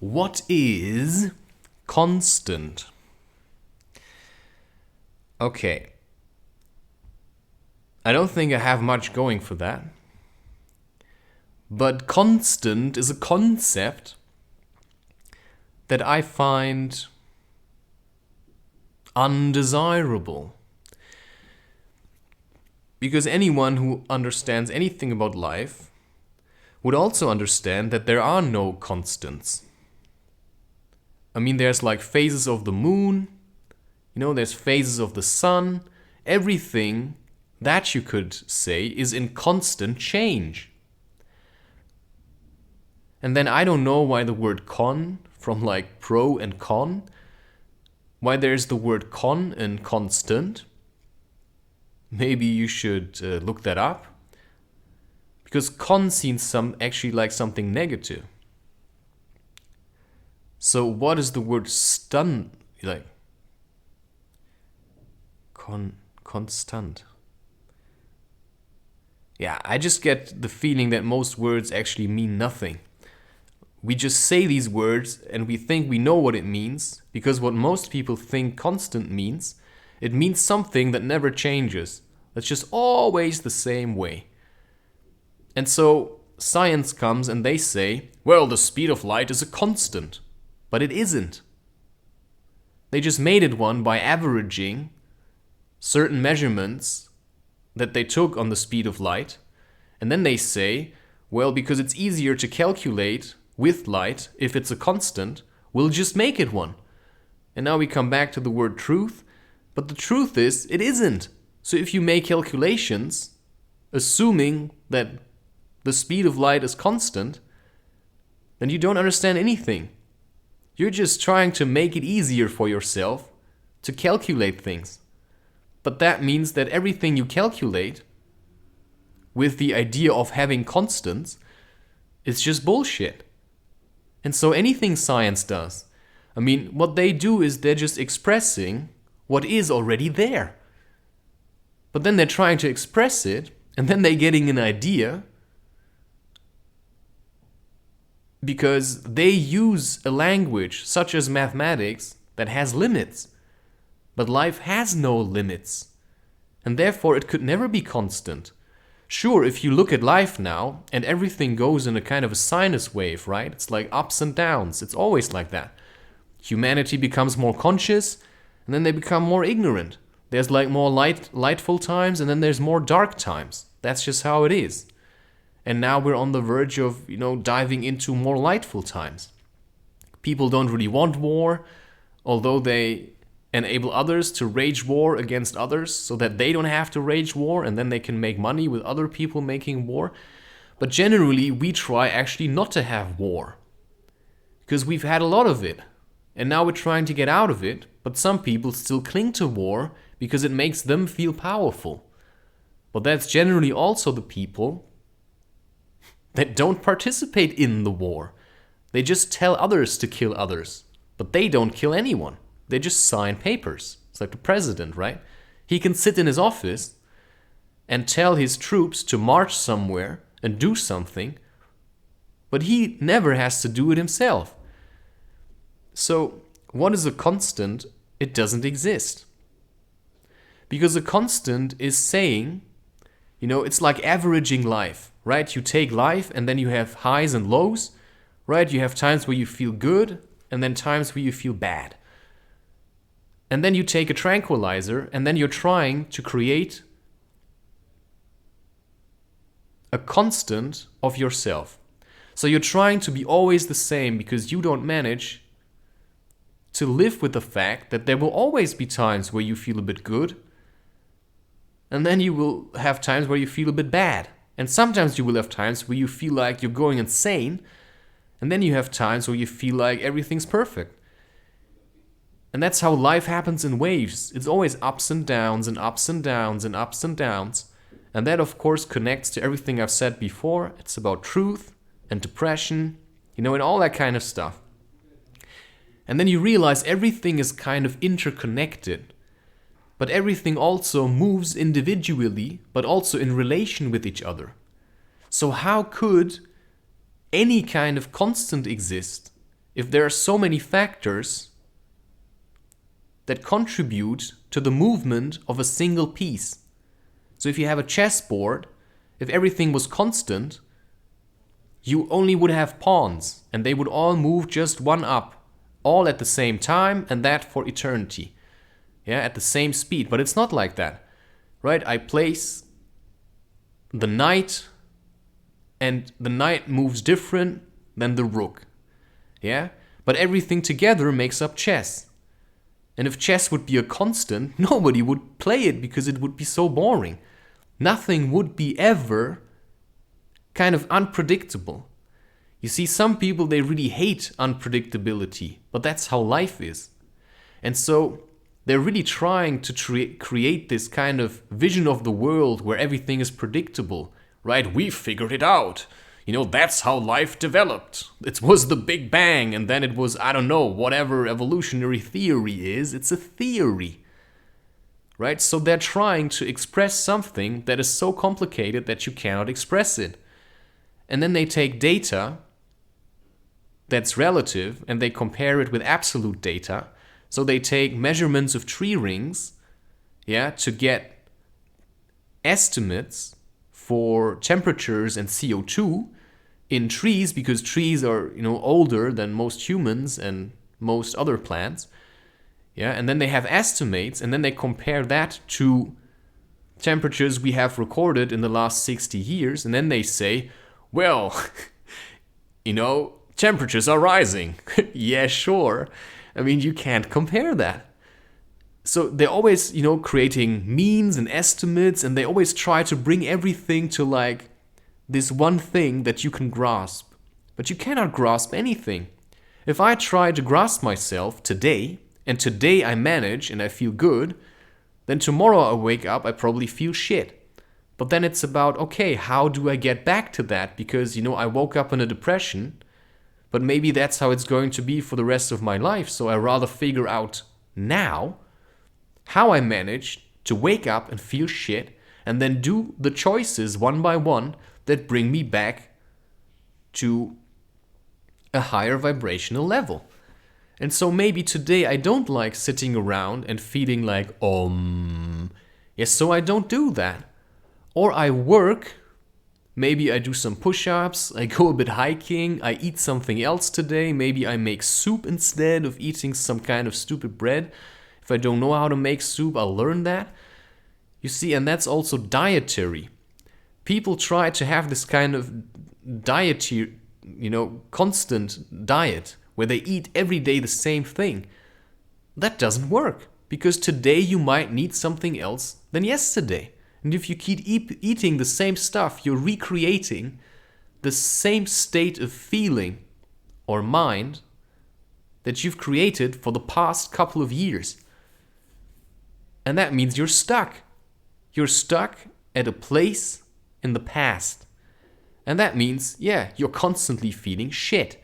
What is constant? Okay. I don't think I have much going for that. But constant is a concept that I find undesirable. Because anyone who understands anything about life would also understand that there are no constants. I mean, there's like phases of the moon, there's phases of the sun. Everything that you could say is in constant change. And then I don't know why the word con, from like pro and con, why there's the word con and constant. Maybe you should look that up. Because con seems actually like something negative. So what is the word stun like? Constant. Yeah, I just get the feeling that most words actually mean nothing. We just say these words and we think we know what it means, because what most people think constant means, it means something that never changes. That's just always the same way. And so science comes and they say, well, the speed of light is a constant. But it isn't. They just made it one by averaging certain measurements that they took on the speed of light. And then they say, well, because it's easier to calculate with light if it's a constant, we'll just make it one. And now we come back to the word truth. But the truth is, it isn't. So if you make calculations, assuming that the speed of light is constant, then you don't understand anything. You're just trying to make it easier for yourself to calculate things. But that means that everything you calculate with the idea of having constants is just bullshit. And so anything science does, what they do is they're just expressing what is already there. But then they're trying to express it, and then they're getting an idea because they use a language such as mathematics that has limits. But life has no limits, and therefore it could never be constant. Sure, if you look at life now, and everything goes in a kind of a sinus wave, right? It's like ups and downs. It's always like that. Humanity becomes more conscious, and then they become more ignorant. There's like more lightful times, and then there's more dark times. That's just how it is. And now we're on the verge of, diving into more lightful times. People don't really want war, although they enable others to wage war against others so that they don't have to wage war, and then they can make money with other people making war. But generally, we try actually not to have war, because we've had a lot of it. And now we're trying to get out of it, but some people still cling to war because it makes them feel powerful. But that's generally also the people that don't participate in the war. They just tell others to kill others, but they don't kill anyone. They just sign papers. It's like the president, right? He can sit in his office and tell his troops to march somewhere and do something, but he never has to do it himself. So, what is a constant? It doesn't exist. Because a constant is saying, it's like averaging life, right? You take life and then you have highs and lows, right? You have times where you feel good and then times where you feel bad. And then you take a tranquilizer and then you're trying to create a constant of yourself. So you're trying to be always the same because you don't manage to live with the fact that there will always be times where you feel a bit good, and then you will have times where you feel a bit bad. And sometimes you will have times where you feel like you're going insane, and then you have times where you feel like everything's perfect. And that's how life happens in waves. It's always ups and downs and ups and downs and ups and downs. And that, of course, connects to everything I've said before. It's about truth and depression, and all that kind of stuff. And then you realize everything is kind of interconnected. But everything also moves individually, but also in relation with each other. So how could any kind of constant exist if there are so many factors that contribute to the movement of a single piece. So if you have a chessboard, if everything was constant, you only would have pawns, and they would all move just one up, all at the same time, and that for eternity. Yeah, at the same speed. But it's not like that, right? I place the knight, and the knight moves different than the rook. Yeah? But everything together makes up chess. And if chess would be a constant, nobody would play it because it would be so boring. Nothing would be ever kind of unpredictable. You see, some people, they really hate unpredictability, but that's how life is. And so they're really trying to create this kind of vision of the world where everything is predictable, right? We figured it out. You know, that's how life developed. It was the Big Bang, and then it was, I don't know, whatever evolutionary theory is. It's a theory, right? So they're trying to express something that is so complicated that you cannot express it. And then they take data that's relative and they compare it with absolute data. So they take measurements of tree rings, yeah, to get estimates for temperatures and CO2 in trees, because trees are, older than most humans and most other plants. Yeah, and then they have estimates, and then they compare that to temperatures we have recorded in the last 60 years, and then they say, well, temperatures are rising. Yeah, sure. I mean, you can't compare that. So they're always, creating means and estimates, and they always try to bring everything to like this one thing that you can grasp. But you cannot grasp anything. If I try to grasp myself today, and today I manage and I feel good, then tomorrow I wake up, I probably feel shit. But then it's about, okay, how do I get back to that? Because, I woke up in a depression, but maybe that's how it's going to be for the rest of my life. So I rather figure out now how I manage to wake up and feel shit, and then do the choices one by one that bring me back to a higher vibrational level. And so maybe today I don't like sitting around and feeling like, yes, so I don't do that. Or I work, maybe I do some push-ups, I go a bit hiking, I eat something else today, maybe I make soup instead of eating some kind of stupid bread. If I don't know how to make soup, I'll learn that. You see, and that's also dietary. People try to have this kind of dietary, constant diet where they eat every day the same thing. That doesn't work, because today you might need something else than yesterday. And if you keep eating the same stuff, you're recreating the same state of feeling or mind that you've created for the past couple of years. And that means you're stuck. You're stuck at a place in the past. And that means, you're constantly feeling shit.